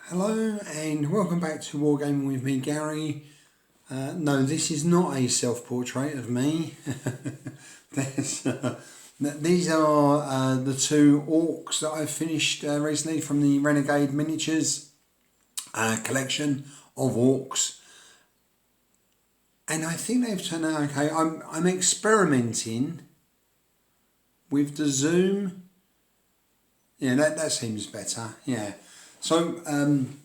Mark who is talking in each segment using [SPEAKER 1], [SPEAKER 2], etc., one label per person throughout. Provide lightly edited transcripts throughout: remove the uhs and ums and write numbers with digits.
[SPEAKER 1] Hello and welcome back to Wargaming with me, Gary. No, this is not a self-portrait of me. These are the two orcs that I've finished recently from the Renegade Miniatures collection of orcs. And I think they've turned out okay. I'm experimenting with the zoom. Yeah, that seems better. Yeah. So, and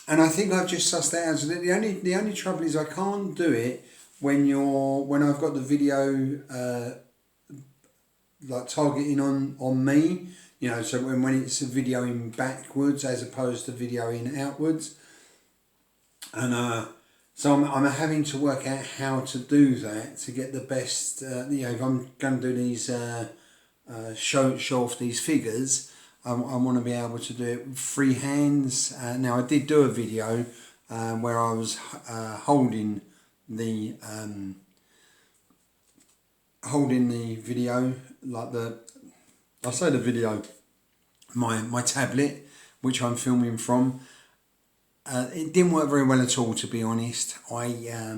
[SPEAKER 1] I think I've just sussed that out. So the only trouble is I can't do it when I've got the video like targeting on me. You know, so when it's videoing backwards as opposed to videoing outwards. And so I'm having to work out how to do that to get the best. You know, if I'm going to do these show off these figures. I want to be able to do it with free hands. Now I did do a video where I was holding the video, like I say the video, my tablet, which I'm filming from. It didn't work very well at all, to be honest. Yeah,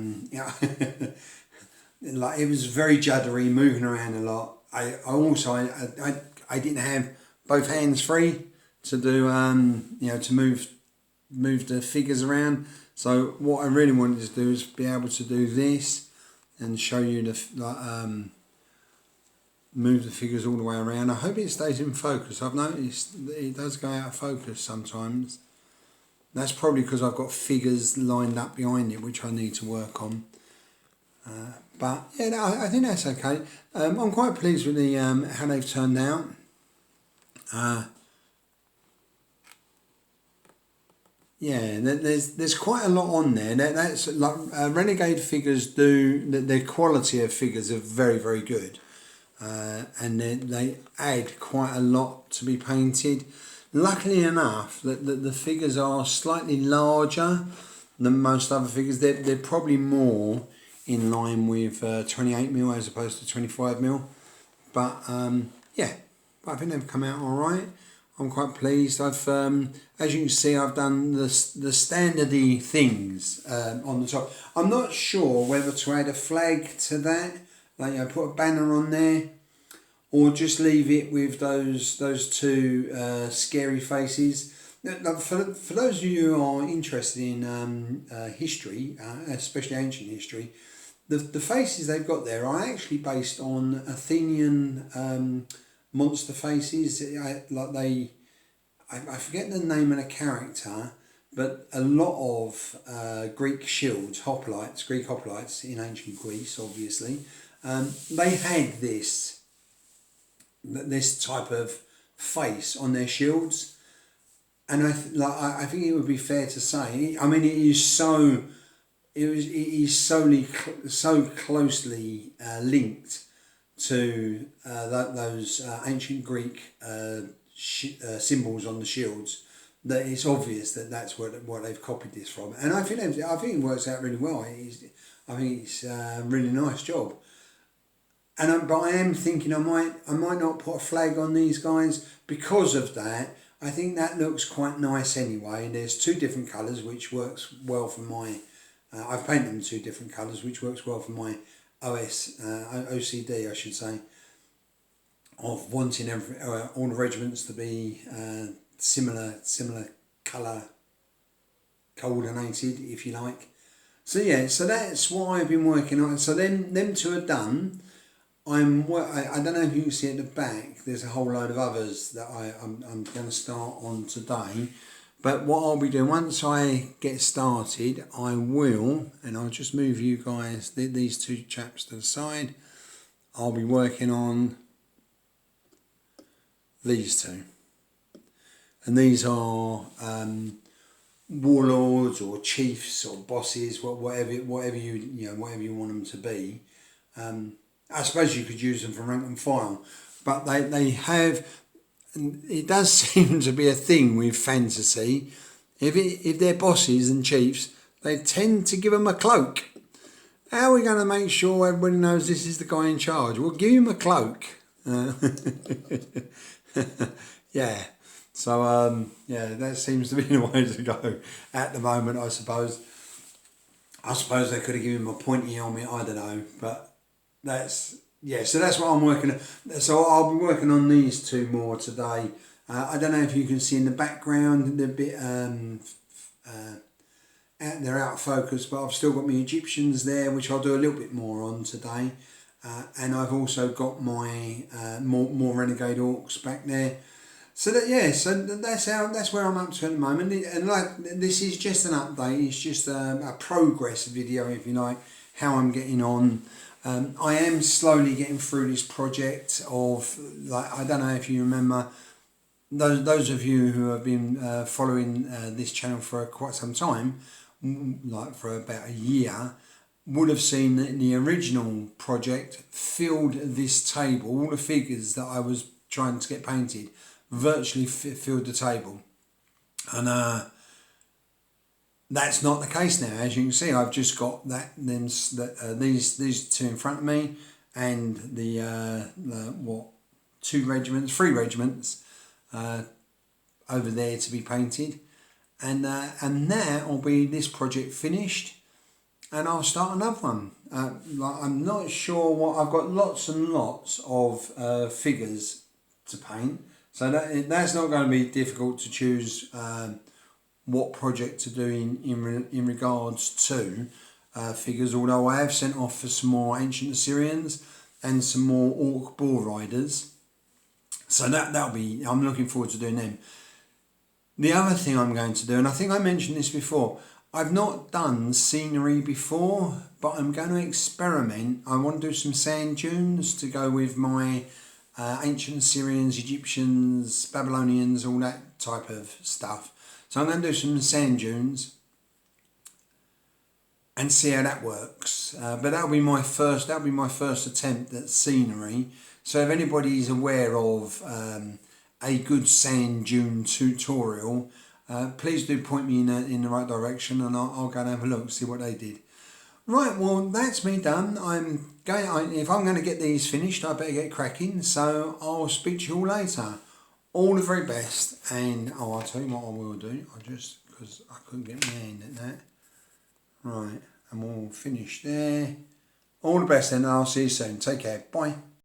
[SPEAKER 1] like it was very juddery, moving around a lot. I didn't have both hands free to do you know, to move the figures around. So what I really wanted to do is be able to do this and show you the move the figures all the way around. I hope it stays in focus. I've noticed that it does go out of focus sometimes. That's probably because I've got figures lined up behind it, which I need to work on. But yeah, no, I think that's okay. I'm quite pleased with the how they've turned out. Yeah, there's quite a lot on there. That's like Renegade figures do. Their quality of figures are very, very good, and they add quite a lot to be painted. Luckily enough, that the figures are slightly larger than most other figures. They're probably more in line with 28mm as opposed to 25mm. But yeah, I think they've come out all right. I'm quite pleased. I've, as you can see, I've done the standardy things on the top. I'm not sure whether to add a flag to that, like, you know, put a banner on there, or just leave it with those two scary faces. Now, for those of you who are interested in history, especially ancient history, the faces they've got there are actually based on Athenian monster faces. I forget the name of the character, but a lot of Greek shields, Greek hoplites in ancient Greece, obviously, they had this type of face on their shields, and I think it would be fair to say, I mean, it is so closely linked to those ancient Greek symbols on the shields that it's obvious that that's what they've copied this from, and I think it works out really well. I think it's a really nice job, but I am thinking I might not put a flag on these guys because of that. I think that looks quite nice anyway. There's two different colours, which works well for my. I've painted them two different colours, which works well for my OCD, I should say, of wanting all the regiments to be similar colour coordinated, if you like. So yeah, so that's what I've been working on. So them two are done. I don't know if you can see at the back, there's a whole load of others that I'm going to start on today. But what I'll be doing, once I get started, I will, and I'll just move you guys, these two chaps to the side. I'll be working on these two. And these are warlords or chiefs or bosses, whatever you want them to be. I suppose you could use them for rank and file, but they have. It does seem to be a thing with fantasy. If they're bosses and chiefs, they tend to give them a cloak. How are we going to make sure everybody knows this is the guy in charge? We'll give him a cloak. Yeah. So yeah, that seems to be the way to go at the moment, I suppose. I suppose they could have given him a pointy helmet, I don't know, but that's, yeah, so that's what I'm working on. So I'll be working on these two more today. I don't know if you can see in the background, they're a bit, they're out of focus, but I've still got my Egyptians there, which I'll do a little bit more on today. And I've also got my more Renegade Orcs back there. So that, yeah, so that's where I'm up to at the moment. And like, this is just an update. It's just a progress video, if you like, how I'm getting on. I am slowly getting through this project of, like, I don't know if you remember, those of you who have been following this channel for quite some time, like for about a year, would have seen that in the original project filled this table. All the figures that I was trying to get painted virtually filled the table, and that's not the case now. As you can see, I've just got these two in front of me, and the three regiments over there to be painted, and that will be this project finished, and I'll start another one. Like, I'm not sure what, I've got lots and lots of figures to paint, so that's not going to be difficult to choose what project to do in regards to figures. Although I have sent off for some more ancient Assyrians and some more Orc Bull Riders, so that'll be, I'm looking forward to doing them. The other thing I'm going to do, and I think I mentioned this before, I've not done scenery before, but I'm going to experiment. I want to do some sand dunes to go with my ancient Assyrians, Egyptians, Babylonians, all that type of stuff. So I'm going to do some sand dunes and see how that works. But that'll be my first attempt at scenery. So if anybody's aware of a good sand dune tutorial, please do point me in the right direction, and I'll go and have a look, see what they did. Right, well, that's me done. If I'm going to get these finished, I better get cracking. So I'll speak to you all later. All the very best, and I'll tell you what I will do. Because I couldn't get my hand at that. Right, I'm all finished there. All the best, then. I'll see you soon. Take care. Bye.